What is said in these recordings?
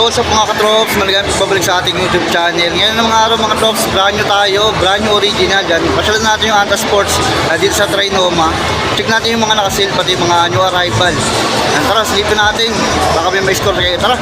What's up mga ka-trops, maligayang pagbabalik sa ating YouTube channel. Ngayon ng mga araw mga trops, brand new tayo, brand new original dyan. Pasyalan natin yung Anta Sports dito sa Trinoma. Check natin yung mga nakasil, pati yung mga new arrival. Tara, silipin natin, baka may score kayo. Tara!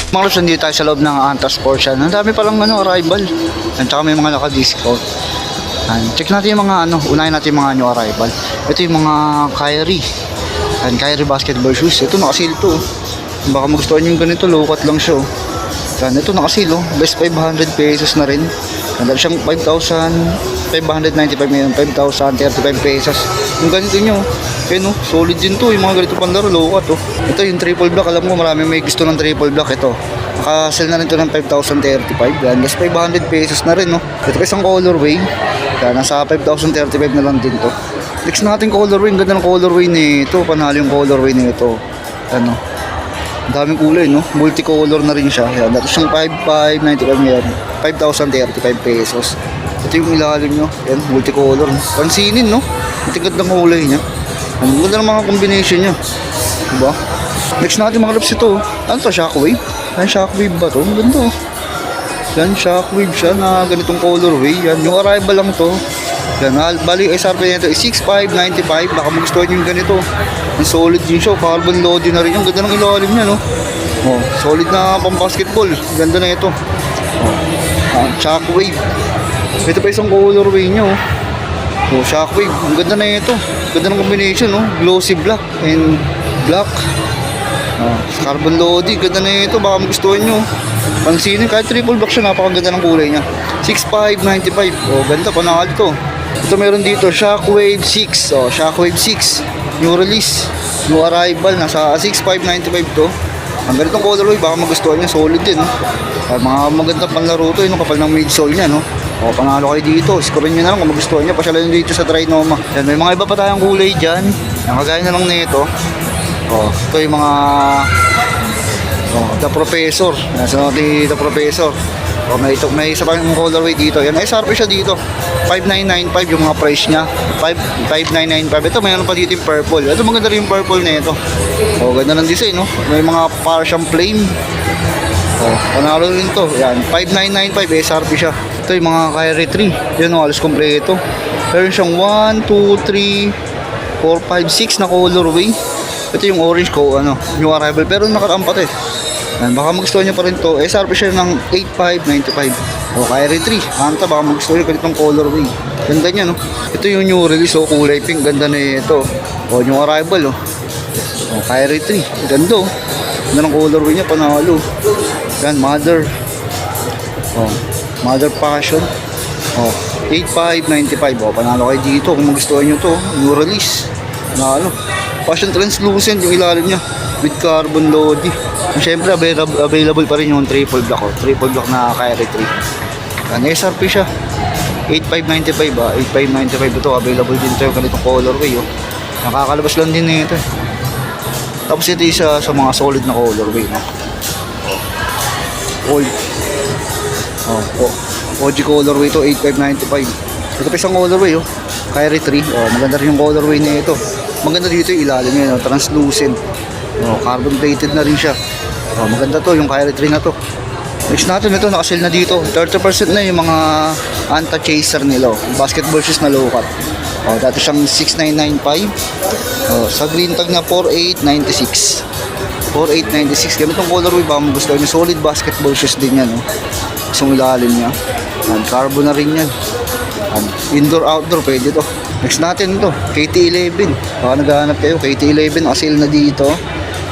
Mga lods, nandito tayo sa loob ng Anta Sports. Ang dami palang arrival. At saka may mga naka-discount. Check natin yung mga unahin natin yung mga new arrival. Ito yung mga Kyrie. Kyrie basketball shoes. Ito nakasil to. Baka magustuhan yung ganito, low cut lang siya. Ito nakasil, best 500 pesos na rin. Dahil siyang 5,595 ngayon, 5,035 pesos. Yung ganito nyo, solid din to, yung mga ganito pandaro, low cut. Ito yung triple block, alam mo marami may gusto ng triple block. Ito, nakasell na rin to ng 5,035. Yan, just 500 pesos na rin. Ito pa isang colorway. Yan, nasa 5,035 na lang din to. Next natin colorway, ang ganda ng colorway nito. Panalo yung colorway nito. Daming kulay, multicolor na rin siya. Yan, dito siyang 5,595 ngayon, 5,035 pesos. Ito yung ilalim nyo, yan, multicolor. Pansinin, ito gandang kulay niya. Ang ganda ng mga combination niya, diba? Next natin mga loves, ito, ano to, shockwave? Yan, shockwave ba to? Ang ganda, yan, shockwave siya na ganitong colorway. Yan, yung arrival lang to. Yan, bali SRP nito is 6,595. Baka magustuhan yung ganito. Ang solid din siya, carbon loading na rin. Ang ganda ng ilalim niya, solid na pang basketball. Ganda na ito. Shockwave. Ito pa isang colorway niya, shockwave. Ang ganda na ito. Ganda ng combination, glossy black and black. Carbon loading. Ganda na ito. Baka magustuhan nyo. Pansinin, kahit triple black siya, napakaganda ng kulay niya. 6,595. Ganda, panahal to. Ito meron dito, Shockwave 6. Shockwave 6. New release. New arrival. Nasa 6,595 to. Ang ganitong colorway, baka magustuhan niya. Solid din, mga magandang panlaro to, kapal ng midsole niya, panalo kayo dito. Scorein nyo na lang kung magustuhan niya. Pasyalan nyo dito sa Trinoma. Yan, may mga iba pa tayong kulay dyan. Nakagaya na lang nito. Ito yung mga The Professor. Nasa natin The Professor. May isa pang colorway dito. Yan, SRP siya dito. 5,995 yung mga price niya. 5,995. Ito, mayroon pa dito yung purple. Ito, maganda rin yung purple na ito. Ganda ng design, May mga partial flame. Panalo rin to. Yan, 5,995 SRP siya. Ito yung mga Kyrie 3. Yan, alas kompleto. Meron siyang 1, 2, 3, 4, 5, 6 na colorway. Ito yung orange ko, new arrival. Pero nakaraan pa to. Yan, baka magustuhan niya pa rin to. SRP siya ng 8,595. Kyrie 3. Anta, baka magustuhan niya ganitong colorway. Ganda niya, Ito yung new release, kulay pink. Ganda na ito. New arrival, Kyrie 3. Ganda, Ganda ng colorway niya, panalo. Yan, mother. Mother passion. 8,595. Panalo kayo dito kung magustuhan nyo to. New release. Panalo. Passion translucent yung ilalim niya with carbon loading. Siyempre available pa rin yung triple block, triple block na Kyrie 3. Yan, SRP siya 8,595. 8,595 ito, available din ito yung ganitong colorway. Nakakalabas lang din nito. Tapos ito isa sa mga solid na colorway, OG colorway ito, 8,595. Ito pa isang colorway, Kyrie 3. Maganda rin yung colorway na ito. Maganda dito yung ilalim niya, translucent. Carbon plated na rin siya. Maganda to, yung Kyrie 3 na to. Next natin, ito nakasil na dito. 30% na yung mga Anta Chaser nila. Basketball shoes na low cut. Dati siyang 6,995. Sa green tag na 4,896. 4,896. Ganitong colorway, baka magustuhan nyo. Solid basketball shoes din yan. Isang ilalim niya. Carbon na rin yan. Indoor, outdoor, pwede to. Next natin ito, KT11. Baka naghahanap kayo, KT11, nakasil na dito.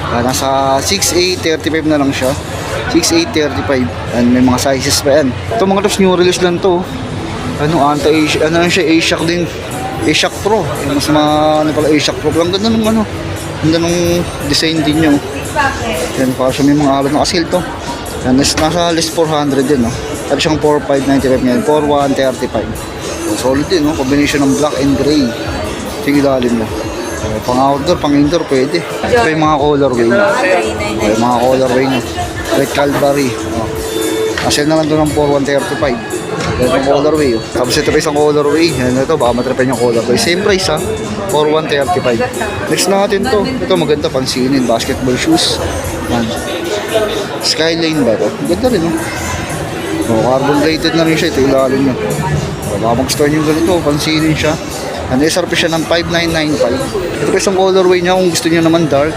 Nasa 6,835 na lang siya. 6,835. May mga sizes pa yan. Ito mga tops, new release lang to. Anti-A-Shock, siya, A-Shock din. A-Shock Pro. Mas pala A-Shock Pro. Ang ganda nung ganda nung design din nyo. Yan, para siya may mga alon na kasil to. Yan, nasa list 400 din, Sabi siyang 4,595 ngayon, 4,135. Solid din, combination ng black and gray. Sige, ilalim mo. Okay, pang outdoor, pang indoor, pwede. Ito yung mga colorway. Okay, mga colorway nyo. Red Calvary. Oh. Asel naman doon ng 4135. Yan yung colorway. Oh. Tapos ito pa isang colorway. Yan ito, baka matripan yung colorway. Same price ha, 4135. Next natin to. Ito maganda, pansinin. Basketball shoes. Yan. Skyline ba ito? Ganda rin oh. Oh, carbon plated na rin siya. Ito ilalim nyo. Oh, baka mag-store nyo ganito, pansinin siya. Ang SRP siya ng 5,995. Ito pa isang colorway niya kung gusto niyo naman dark.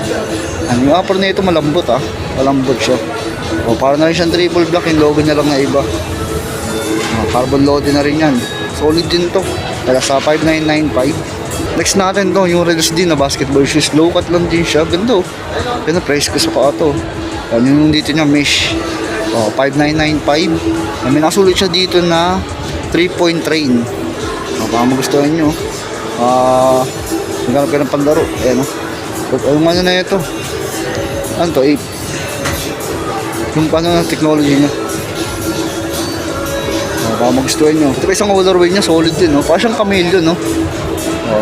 Yung upper na ito malambot ah. Malambot siya. O, para na rin siyang triple black. Yung logo niya lang na iba. Carbon loaded na rin yan. Solid din to. Kaya sa 5,995. Next natin to, yung Reels din na basketball shoes. Low cut lang din siya. Ganda oh. Ganda price ko sa paa to. Yan yung dito niya mesh. O, 5,995. May nakasulit siya dito na 3-point train. O, baka magustuhan nyo. Maghanap ka ng panlaro. Ayan o. Yung ano na ito. Ano to? 8. Yung paano na technology niya. Baka magustuhan nyo. Ito pa isang colorway niya. Solid din. No? Parang siyang chameleon. No?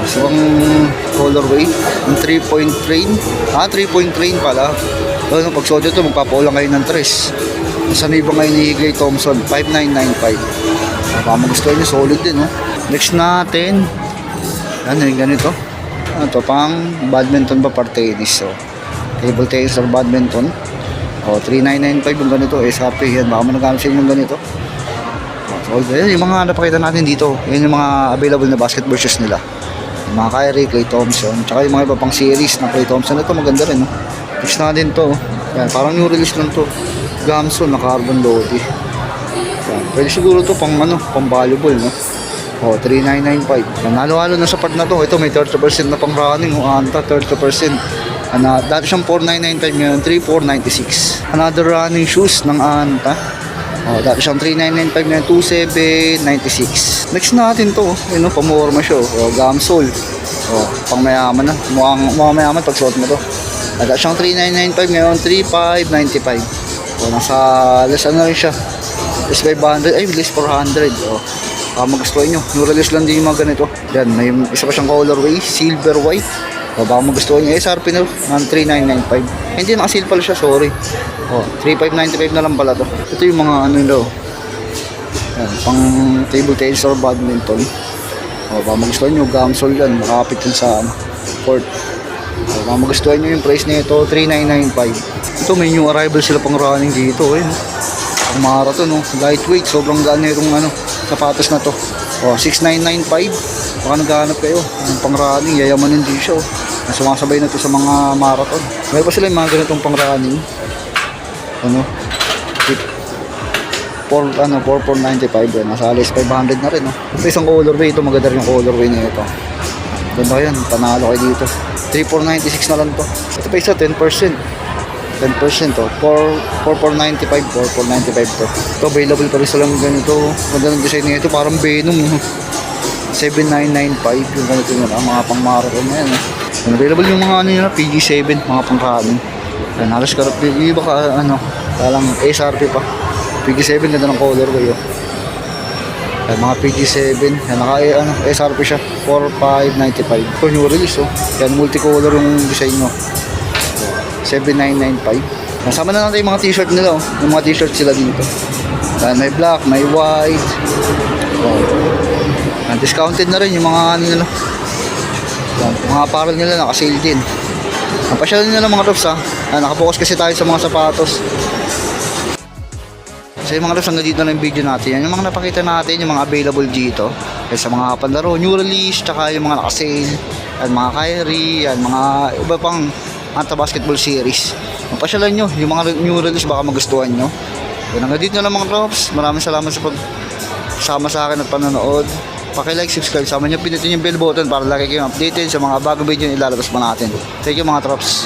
So ang colorway. Yung 3-point train. 3-point train pala. So, pag suot ito, magpapaulang kayo ng 3. Sa niba ngayon ni Clay Thompson. 5,995. Baka magustuhan nyo. Solid din. No? Next natin. Ano yung ganito? Ano to? Pang badminton ba par tennis? So, table tennis or badminton. O, 3,995 yung ganito. SRP yan. Baka managamit sa inyo yung ganito. So, yun, yung mga napakita natin dito. Yun yung mga available na basketball shoes nila. Yung mga Kyrie, Clay Thompson. Tsaka yung mga iba pang series na Clay Thompson. Ito maganda rin. No? Next natin to. Yan, parang new release lang to. Gamson na carbon loaded. Yan. Pwede siguro to pang ano, pang valuable. No? O, 3,995. Halo-halo na sa part na to. Ito may 30% na pang running. O, anta 30%. Dati siyang 4,995 ngayon, 3,496. Another running shoes ng anta. O, dati siyang 3,995 ngayon, 2,796. Next natin to. Yun o, pamorma siya. O, Gamsol. O, pang mayaman na. Mukhang mayaman pag suot mo to. Dati siyang 3,995 ngayon, 3,595. O, nasa less ano rin siya. Less 500. Ay, less 400. O. Magustuhan nyo. Yung release lang din yung mga ganito. Yan, may isa pa siyang colorway, silver white. O, baka magustuhan nyo. SRP na ng 3,995. Hindi, nakasil pala siya, sorry. O, 3,595 na lang pala to. Ito yung mga ano nyo. Yan, pang table tennis or badminton. O, baka magustuhan nyo. Gamsol yan. Makapit yun sa court. O, baka magustuhan nyo yung price nito, 3,995. Ito, may new arrival sila pang running dito. Ayun. Ang marathon, no? Lightweight. Sobrang gaan na itong ano, sapatos na to. O, 6,995. Baka naghahanap kayo ng pang-running, yayamanin din siya. Sumasabay na to sa mga marathon. Meron pa sila yung mga ganitong pang-running. Ano? 4,495. Nasa alis 500 na rin. No? Ito isang colorway. Ito maganda rin yung colorway na ito. Ganda yan. Panalo kayo dito. 3,496 na lang to. Ito pa isa 10%. 10% to. 4,495. 4,495 to. Ito available pa rin silang ganito. Ganda ng design nito. Parang Venom. 7,995 yung ganito nila, mga pang marathon na yan. Available yung mga ano nila, PG7, mga pang running. Yan, halos karap, yung iba ka, ano, talang SRP pa. PG7, ganda ng colorway, oh. Yan, mga PG7, yan, naka, ano, SRP siya, 4,595. Ito, new release, oh. Yan, multicolor yung design nyo. 7,995. Nasama na natin yung mga t-shirt nila, oh. Yung mga t-shirt sila dito. Yan, may black, may white. Oh. Discounted na rin yung mga ano nila. Mga apparel nila naka-sale din. Napasyal nila mga tops ha. Nakapokus kasi tayo sa mga sapatos. So yung mga tops, hanggang dito na yung video natin. Yan yung mga napakita natin, yung mga available dito. Kaya sa mga panlaro, new release, tsaka yung mga naka-sale. Yan mga Kyrie, yan mga iba pang basketball series. Napasyalan nyo, yung mga new release baka magustuhan nyo. Yan hanggang dito na lang mga tops. Maraming salamat sa pagsama sa akin at panonood. Paki-like, subscribe, sama nyo, pinutin yung bell button para lagi kayong updated sa mga bagong video na ilalabas pa natin. Thank you mga trops.